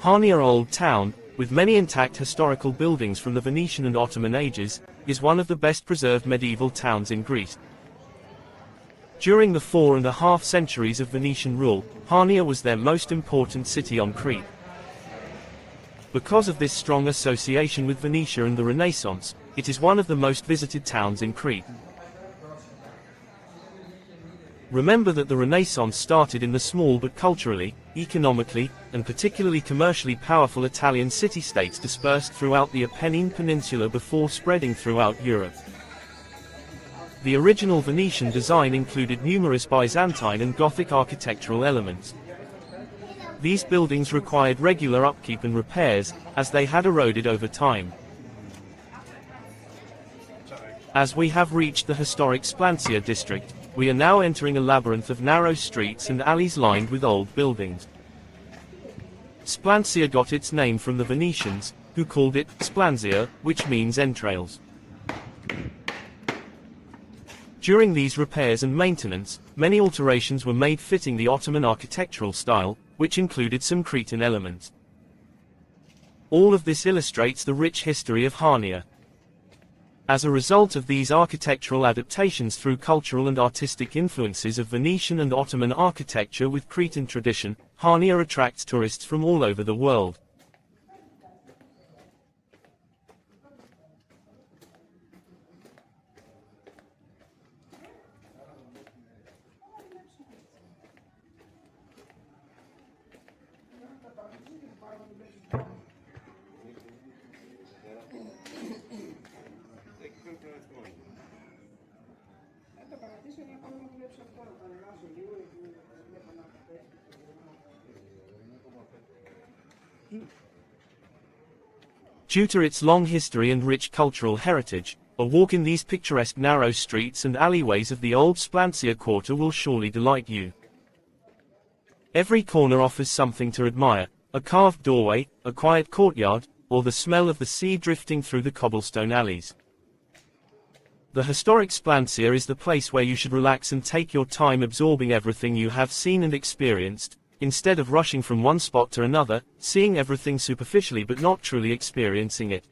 Chania Old Town, with many intact historical buildings from the Venetian and Ottoman ages, is one of the best preserved medieval towns in Greece. During the 4.5 centuries of Venetian rule, Chania was their most important city on Crete. Because of this strong association with Venetia and the Renaissance, it is one of the most visited towns in Crete. Remember that the Renaissance started in the small but culturally, economically, and particularly commercially powerful Italian city-states dispersed throughout the Apennine Peninsula before spreading throughout Europe. The original Venetian design included numerous Byzantine and Gothic architectural elements. These buildings required regular upkeep and repairs, as they had eroded over time. As we have reached the historic Splantzia district, we are now entering a labyrinth of narrow streets and alleys lined with old buildings. Splantzia got its name from the Venetians, who called it Splantzia, which means entrails. During these repairs and maintenance, many alterations were made fitting the Ottoman architectural style, which included some Cretan elements. All of this illustrates the rich history of Chania. As a result of these architectural adaptations through cultural and artistic influences of Venetian and Ottoman architecture with Cretan tradition, Chania attracts tourists from all over the world. Due to its long history and rich cultural heritage, a walk in these picturesque narrow streets and alleyways of the old Splantzia quarter will surely delight you. Every corner offers something to admire: a carved doorway, a quiet courtyard, or the smell of the sea drifting through the cobblestone alleys. The historic Splantzia is the place where you should relax and take your time absorbing everything you have seen and experienced, instead of rushing from one spot to another, seeing everything superficially but not truly experiencing it.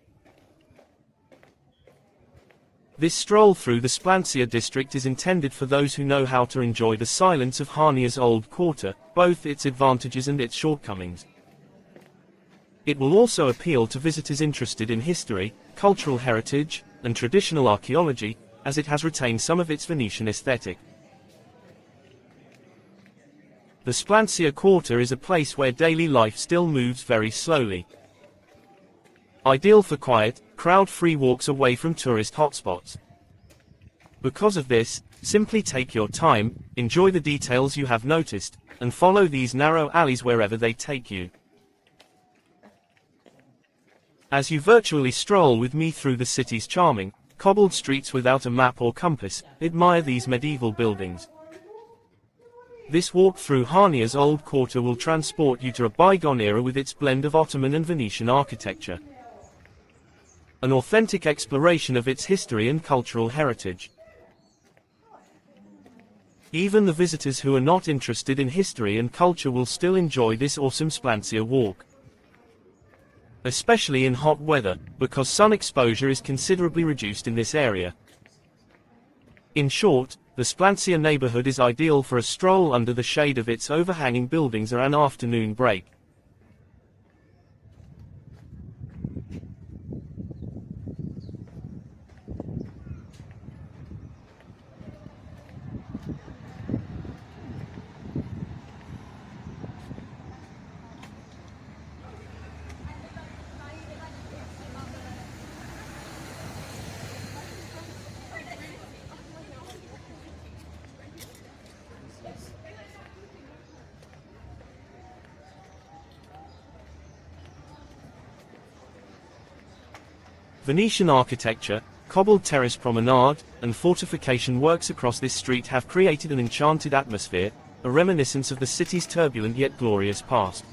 This stroll through the Splantzia district is intended for those who know how to enjoy the silence of Chania's old quarter, both its advantages and its shortcomings. It will also appeal to visitors interested in history, cultural heritage, and traditional archaeology, as it has retained some of its Venetian aesthetic. The Splantzia quarter is a place where daily life still moves very slowly. Ideal for quiet, crowd-free walks away from tourist hotspots. Because of this, simply take your time, enjoy the details you have noticed, and follow these narrow alleys wherever they take you. As you virtually stroll with me through the city's charming, cobbled streets without a map or compass, admire these medieval buildings. This walk through Chania's old quarter will transport you to a bygone era with its blend of Ottoman and Venetian architecture. An authentic exploration of its history and cultural heritage. Even the visitors who are not interested in history and culture will still enjoy this awesome Splantzia walk. Especially in hot weather, because sun exposure is considerably reduced in this area. In short, the Splantzia neighborhood is ideal for a stroll under the shade of its overhanging buildings or an afternoon break. Venetian architecture, cobbled terrace promenade, and fortification works across this street have created an enchanted atmosphere, a reminiscence of the city's turbulent yet glorious past.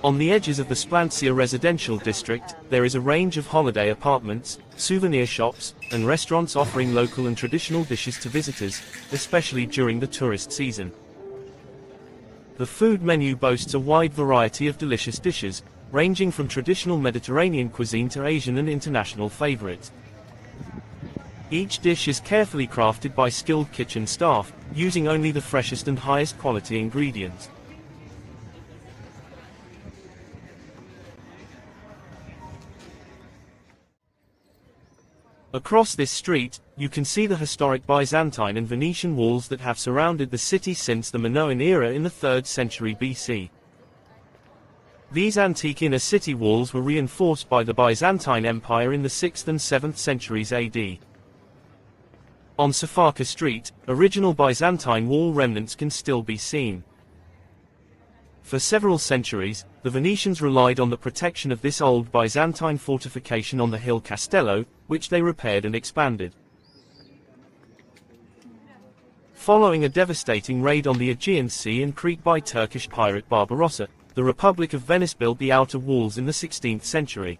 On the edges of the Splantzia residential district, there is a range of holiday apartments, souvenir shops, and restaurants offering local and traditional dishes to visitors, especially during the tourist season. The food menu boasts a wide variety of delicious dishes, ranging from traditional Mediterranean cuisine to Asian and international favorites. Each dish is carefully crafted by skilled kitchen staff, using only the freshest and highest quality ingredients. Across this street, you can see the historic Byzantine and Venetian walls that have surrounded the city since the Minoan era in the 3rd century BC. These antique inner city walls were reinforced by the Byzantine Empire in the 6th and 7th centuries AD. On Safarka Street, original Byzantine wall remnants can still be seen. For several centuries, the Venetians relied on the protection of this old Byzantine fortification on the hill Castello, which they repaired and expanded. Following a devastating raid on the Aegean Sea and Crete by Turkish pirate Barbarossa, the Republic of Venice built the outer walls in the 16th century.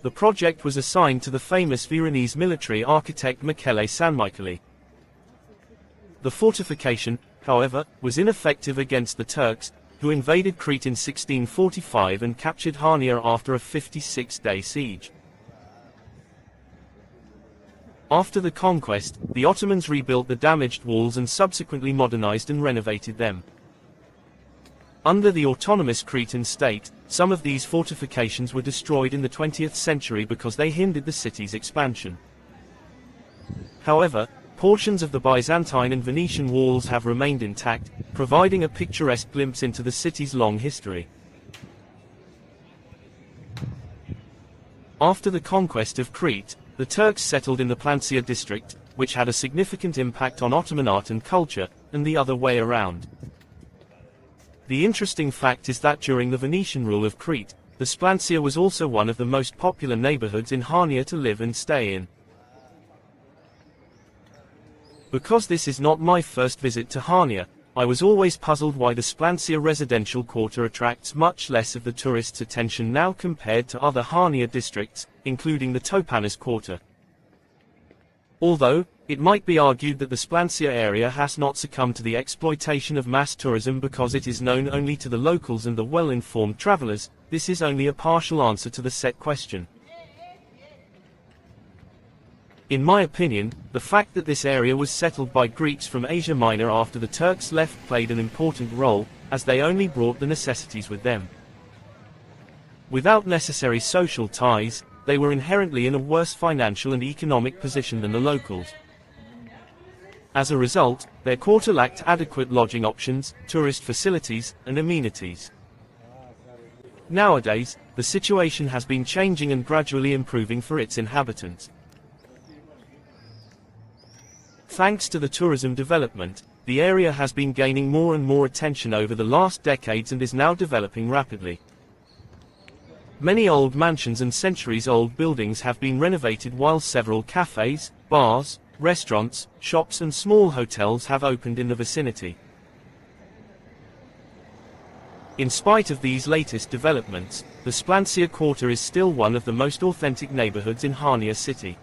The project was assigned to the famous Veronese military architect Michele Sanmicheli. The fortification, however, was ineffective against the Turks, who invaded Crete in 1645 and captured Chania after a 56-day siege. After the conquest, the Ottomans rebuilt the damaged walls and subsequently modernized and renovated them. Under the autonomous Cretan state, some of these fortifications were destroyed in the 20th century because they hindered the city's expansion. However, portions of the Byzantine and Venetian walls have remained intact, providing a picturesque glimpse into the city's long history. After the conquest of Crete, the Turks settled in the Splantzia district, which had a significant impact on Ottoman art and culture, and the other way around. The interesting fact is that during the Venetian rule of Crete, the Splantzia was also one of the most popular neighborhoods in Chania to live and stay in. Because this is not my first visit to Chania, I was always puzzled why the Splantzia residential quarter attracts much less of the tourists' attention now compared to other Chania districts, including the Topanis quarter. Although, it might be argued that the Splantzia area has not succumbed to the exploitation of mass tourism because it is known only to the locals and the well-informed travelers, this is only a partial answer to the set question. In my opinion, the fact that this area was settled by Greeks from Asia Minor after the Turks left played an important role, as they only brought the necessities with them. Without necessary social ties, they were inherently in a worse financial and economic position than the locals. As a result, their quarter lacked adequate lodging options, tourist facilities, and amenities. Nowadays, the situation has been changing and gradually improving for its inhabitants. Thanks to the tourism development, the area has been gaining more and more attention over the last decades and is now developing rapidly. Many old mansions and centuries-old buildings have been renovated while several cafes, bars, restaurants, shops and small hotels have opened in the vicinity. In spite of these latest developments, the Splantzia quarter is still one of the most authentic neighborhoods in Chania city.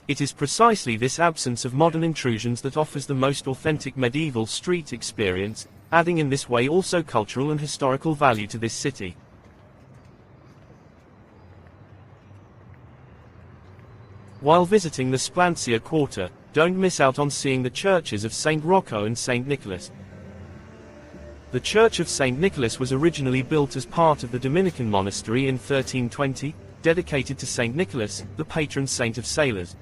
It is precisely this absence of modern intrusions that offers the most authentic medieval street experience, adding in this way also cultural and historical value to this city. While visiting the Splantzia quarter, don't miss out on seeing the churches of St. Rocco and St. Nicholas. The Church of St. Nicholas was originally built as part of the Dominican monastery in 1320, dedicated to St. Nicholas, the patron saint of sailors.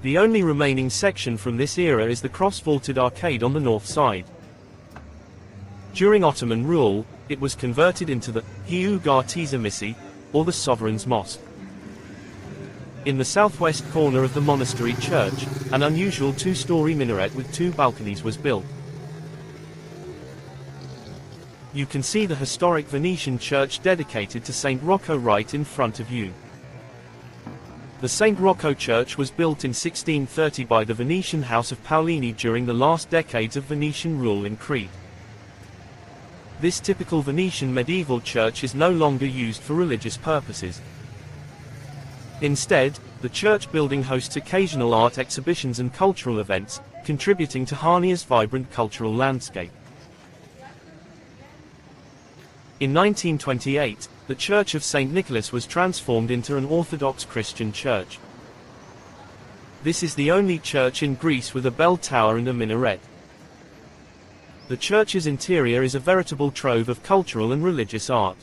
The only remaining section from this era is the cross-vaulted arcade on the north side. During Ottoman rule, it was converted into the Hiu Gartizamisi, or the Sovereign's Mosque. In the southwest corner of the monastery church, an unusual two-story minaret with two balconies was built. You can see the historic Venetian church dedicated to St. Rocco right in front of you. The St. Rocco church was built in 1630 by the Venetian House of Paolini during the last decades of Venetian rule in Crete. This typical Venetian medieval church is no longer used for religious purposes. Instead, the church building hosts occasional art exhibitions and cultural events, contributing to Chania's vibrant cultural landscape. In 1928, the Church of St. Nicholas was transformed into an Orthodox Christian church. This is the only church in Greece with a bell tower and a minaret. The church's interior is a veritable trove of cultural and religious art.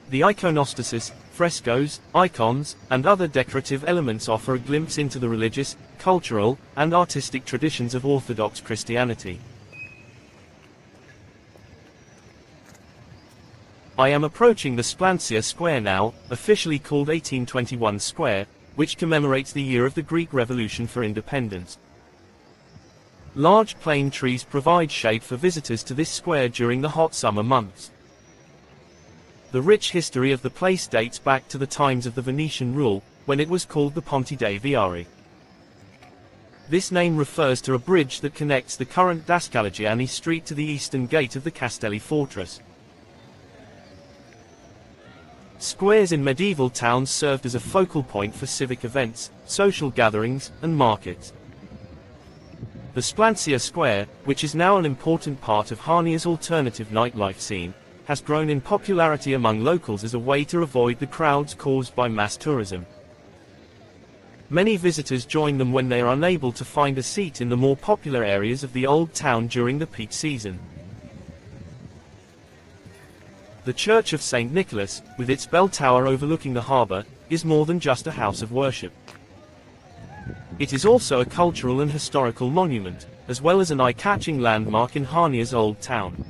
The iconostasis, frescoes, icons, and other decorative elements offer a glimpse into the religious, cultural, and artistic traditions of Orthodox Christianity. I am approaching the Splantzia Square now, officially called 1821 Square, which commemorates the year of the Greek Revolution for independence. Large plane trees provide shade for visitors to this square during the hot summer months. The rich history of the place dates back to the times of the Venetian rule, when it was called the Ponte dei Viari. This name refers to a bridge that connects the current Dascaligiani Street to the eastern gate of the Castelli fortress. Squares in medieval towns served as a focal point for civic events, social gatherings, and markets. The Splantzia Square, which is now an important part of Chania's alternative nightlife scene, has grown in popularity among locals as a way to avoid the crowds caused by mass tourism. Many visitors join them when they are unable to find a seat in the more popular areas of the Old Town during the peak season. The Church of St. Nicholas, with its bell tower overlooking the harbour, is more than just a house of worship. It is also a cultural and historical monument, as well as an eye-catching landmark in Chania's Old Town.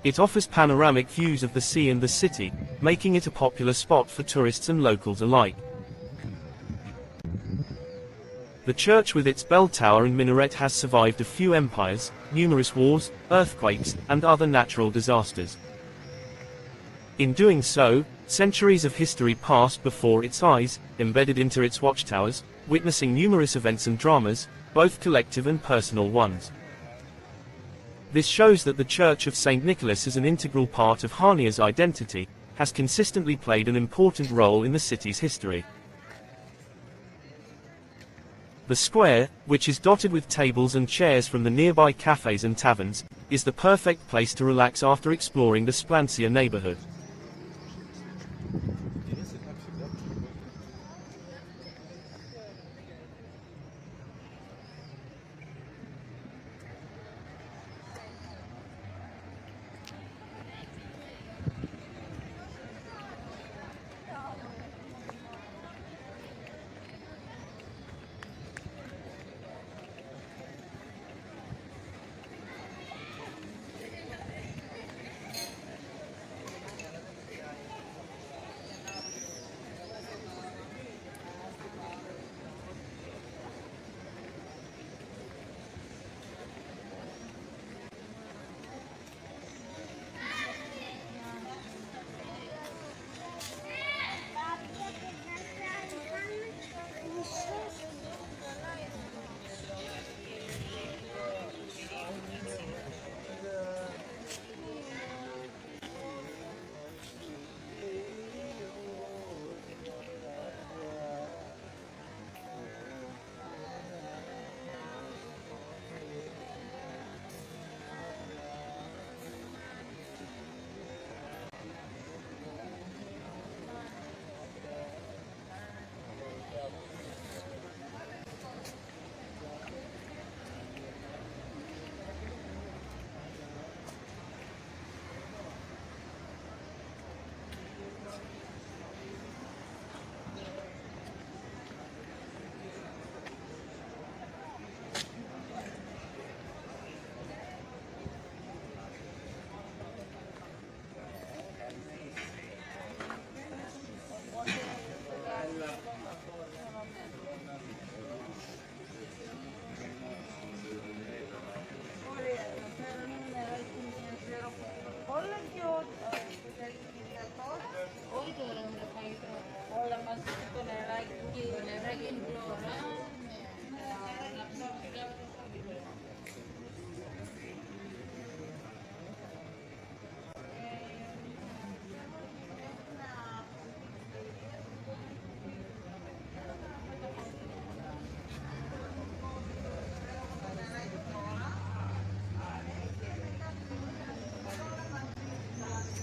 It offers panoramic views of the sea and the city, making it a popular spot for tourists and locals alike. The church with its bell tower and minaret has survived a few empires, numerous wars, earthquakes, and other natural disasters. In doing so, centuries of history passed before its eyes, embedded into its watchtowers, witnessing numerous events and dramas, both collective and personal ones. This shows that the Church of St. Nicholas as an integral part of Chania's identity, has consistently played an important role in the city's history. The square, which is dotted with tables and chairs from the nearby cafes and taverns, is the perfect place to relax after exploring the Splantzia neighborhood.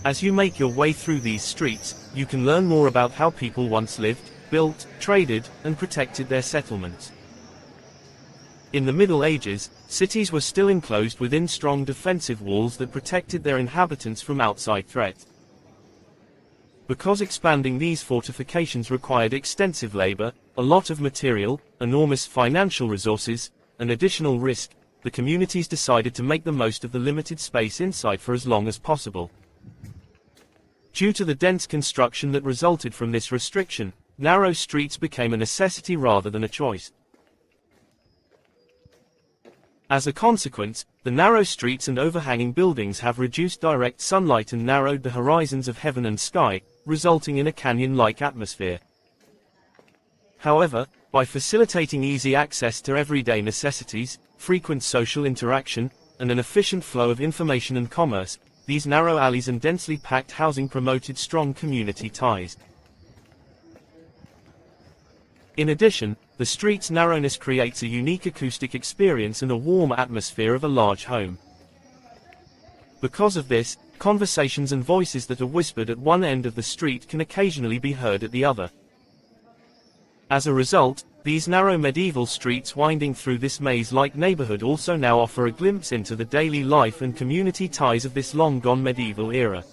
As you make your way through these streets, you can learn more about how people once lived, built, traded, and protected their settlements. In the Middle Ages, cities were still enclosed within strong defensive walls that protected their inhabitants from outside threat. Because expanding these fortifications required extensive labor, a lot of material, enormous financial resources, and additional risk, the communities decided to make the most of the limited space inside for as long as possible. Due to the dense construction that resulted from this restriction, narrow streets became a necessity rather than a choice. As a consequence, the narrow streets and overhanging buildings have reduced direct sunlight and narrowed the horizons of heaven and sky, resulting in a canyon-like atmosphere. However, by facilitating easy access to everyday necessities, frequent social interaction, and an efficient flow of information and commerce, these narrow alleys and densely packed housing promoted strong community ties. In addition, the street's narrowness creates a unique acoustic experience and a warm atmosphere of a large home. Because of this, conversations and voices that are whispered at one end of the street can occasionally be heard at the other. As a result, these narrow medieval streets winding through this maze-like neighborhood also now offer a glimpse into the daily life and community ties of this long-gone medieval era.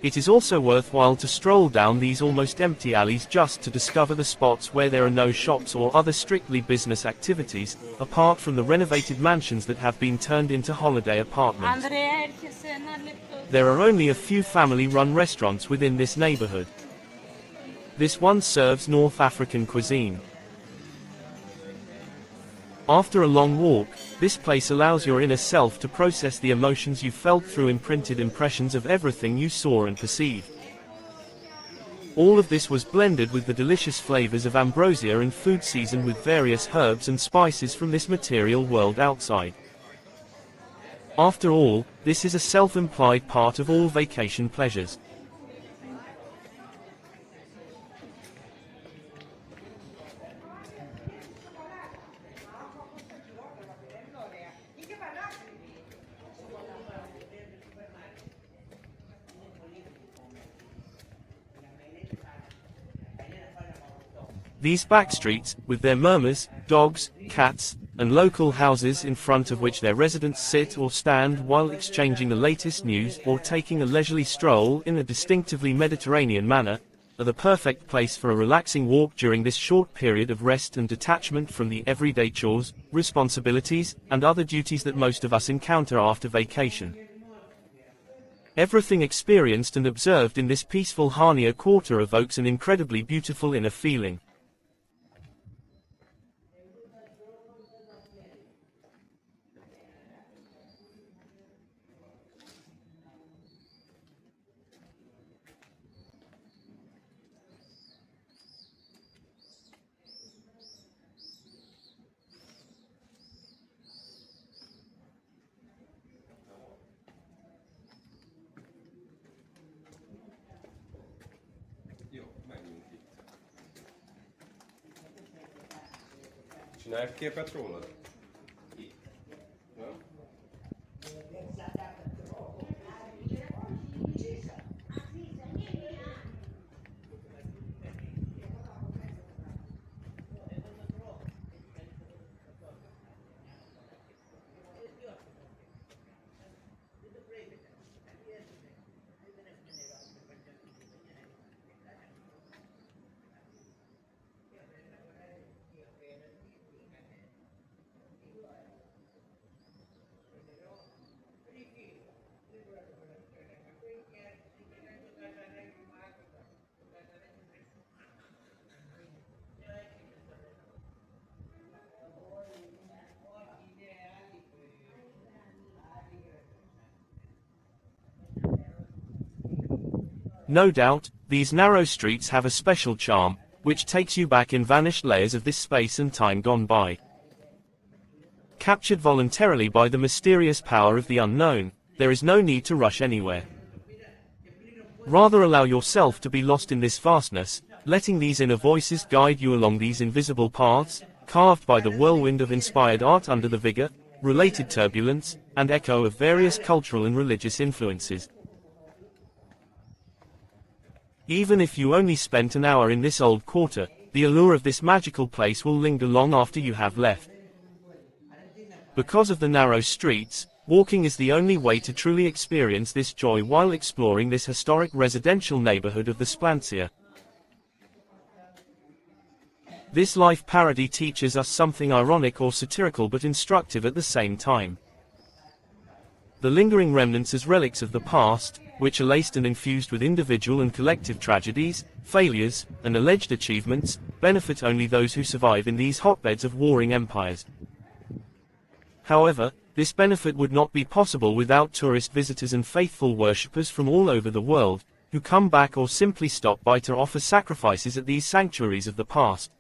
It is also worthwhile to stroll down these almost empty alleys just to discover the spots where there are no shops or other strictly business activities, apart from the renovated mansions that have been turned into holiday apartments. There are only a few family-run restaurants within this neighborhood. This one serves North African cuisine. After a long walk, this place allows your inner self to process the emotions you felt through imprinted impressions of everything you saw and perceived. All of this was blended with the delicious flavors of ambrosia and food seasoned with various herbs and spices from this material world outside. After all, this is a self-implied part of all vacation pleasures. These backstreets, with their murmurs, dogs, cats, and local houses in front of which their residents sit or stand while exchanging the latest news or taking a leisurely stroll in a distinctively Mediterranean manner, are the perfect place for a relaxing walk during this short period of rest and detachment from the everyday chores, responsibilities, and other duties that most of us encounter after vacation. Everything experienced and observed in this peaceful Chania quarter evokes an incredibly beautiful inner feeling. Csinálj egy képet rólad? Nem? No doubt, these narrow streets have a special charm, which takes you back in vanished layers of this space and time gone by. captured voluntarily by the mysterious power of the unknown, there is no need to rush anywhere. Rather allow yourself to be lost in this vastness, letting these inner voices guide you along these invisible paths, carved by the whirlwind of inspired art under the vigor, related turbulence, and echo of various cultural and religious influences. Even if you only spent an hour in this old quarter, the allure of this magical place will linger long after you have left. Because of the narrow streets, walking is the only way to truly experience this joy while exploring this historic residential neighborhood of the Splantzia. This life parody teaches us something ironic or satirical but instructive at the same time. The lingering remnants as relics of the past, which are laced and infused with individual and collective tragedies, failures, and alleged achievements, benefit only those who survive in these hotbeds of warring empires. However, this benefit would not be possible without tourist visitors and faithful worshippers from all over the world, who come back or simply stop by to offer sacrifices at these sanctuaries of the past.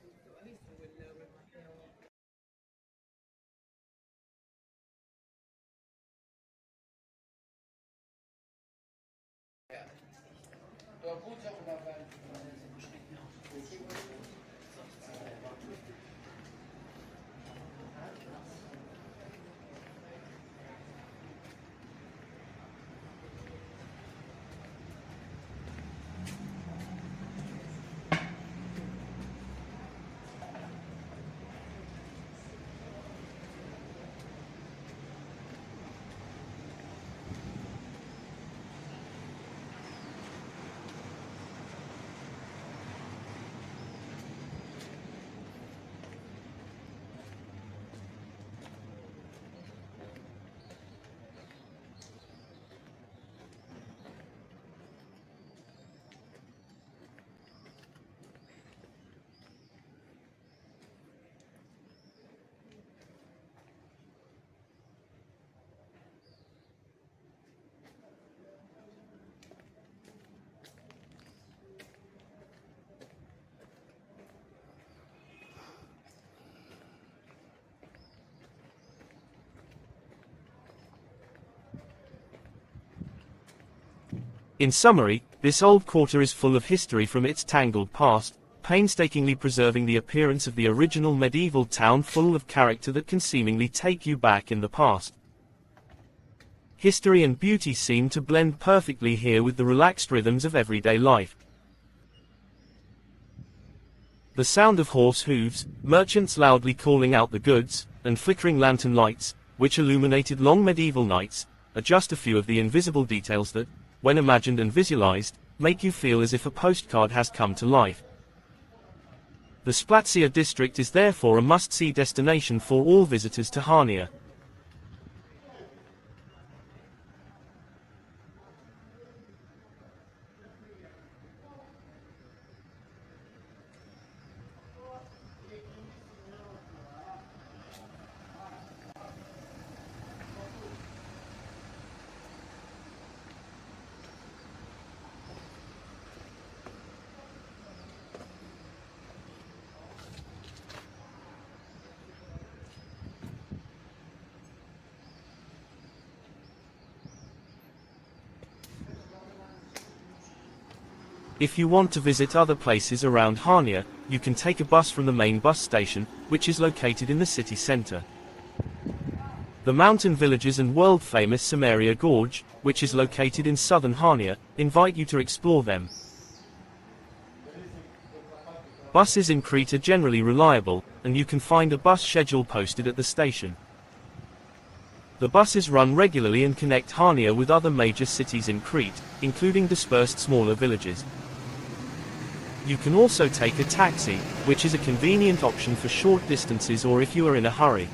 In summary, this old quarter is full of history from its tangled past, painstakingly preserving the appearance of the original medieval town, full of character that can seemingly take you back in the past. History and beauty seem to blend perfectly here with the relaxed rhythms of everyday life. The sound of horse hooves, merchants loudly calling out the goods, and flickering lantern lights, which illuminated long medieval nights, are just a few of the invisible details that, when imagined and visualized, make you feel as if a postcard has come to life. The Splantzia district is therefore a must-see destination for all visitors to Chania. If you want to visit other places around Chania, you can take a bus from the main bus station, which is located in the city center. The mountain villages and world-famous Samaria Gorge, which is located in southern Chania, invite you to explore them. Buses in Crete are generally reliable, and you can find a bus schedule posted at the station. The buses run regularly and connect Chania with other major cities in Crete, including dispersed smaller villages. You can also take a taxi, which is a convenient option for short distances or if you are in a hurry.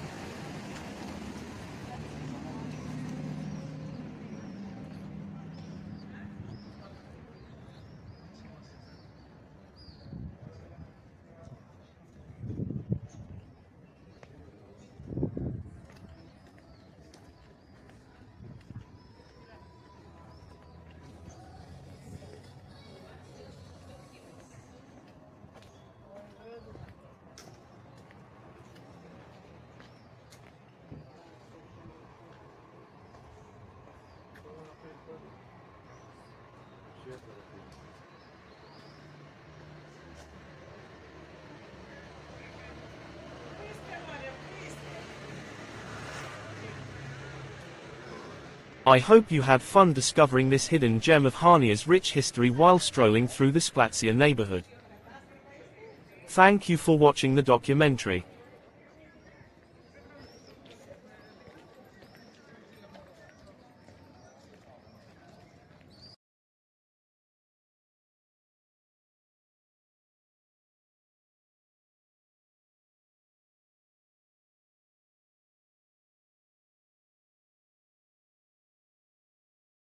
I hope you had fun discovering this hidden gem of Chania's rich history while strolling through the Splantzia neighborhood. Thank you for watching the documentary.